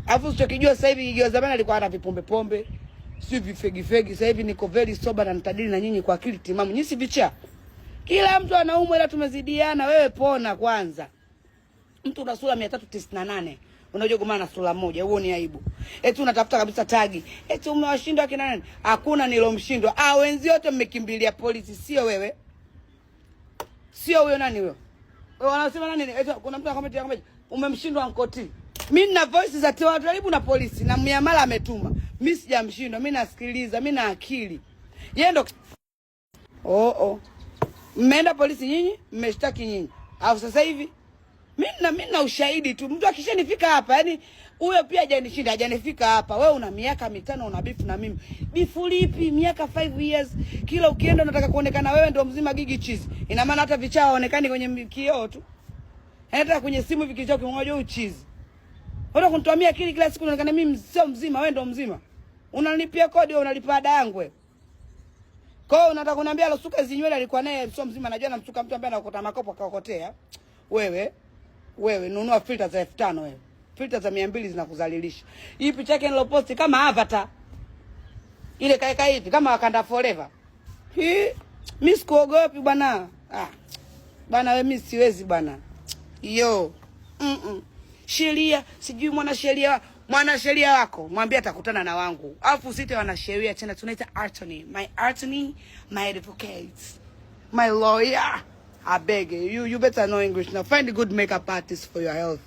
Alafu usichokijua sasa hivi Gigi wa zamani alikuwa ana vipombe pombe. Si vifegi fegi, sasa hivi niko very sober na nitadili na nyinyi kwa akili timamu. Nyinyi si vicha. Kila mtu anaumwa ila tumezidiana, wewe pona kwanza. Mtu una sura 398. Unajua kumana na sura moja, huo ni aibu. Eti unatafuta kabisa tagi. Eti umewashinda kina nani? Hakuna nilomshindwa. Wenzi wote mmekimbilia polisi, sio wewe. Sio huyo nani huyo? Wewe wanasema nani? Eti kuna mtu anakwambia umemshindwa Ankoti. Mimi nina voice za tewa karibu na polisi na Mnyamala ametuma. Mimi sijamshindwa, mimi nasikiliza, mimi na akili. Yeye ndo mmeenda polisi nyinyi, mmeshtaki nyinyi. Au sasa hivi mimi na ushahidi tu. Mtu akishanifika hapa, yani huyo pia hajanishinda, hajanifika hapa. Wewe una miaka 5 una bifu na mimi. Bifu lipi? Miaka 5 years. Kila ukienda unataka kuonekana wewe ndio mzima Gigi chizi. Ina maana hata vichao haonekani kwenye kioo tu. Hata kwenye simu hivi kichao kimoja uchizi. Wewe kunituamia akili kila siku unaonekana mimi sio mzima, wewe ndio mzima. Unanilipia kodi au unalipa ada yangu wewe? Kwa hiyo unataka kuniambia alosuka zinywele alikuwa naye sio mzima, najua namsuka mtu ambaye anakota makopo akaokotea. Wewe nunua filter za 5000 wewe. Filter za 200 zinakuzalilisha. Hii picha yake niloposti kama avatar. Ile kaeka hivi kama Wakanda Forever. Mimi sikuogopi bwana. Bwana wewe mimi siwezi bwana. Yo. Sheria, sijui mwanasheria wako, mwambie atakutana na wangu. Alafu usite wanasheria tena, tunaita attorney. My advocate, my lawyer. I beg you better know English now. Find a good makeup artist for your health.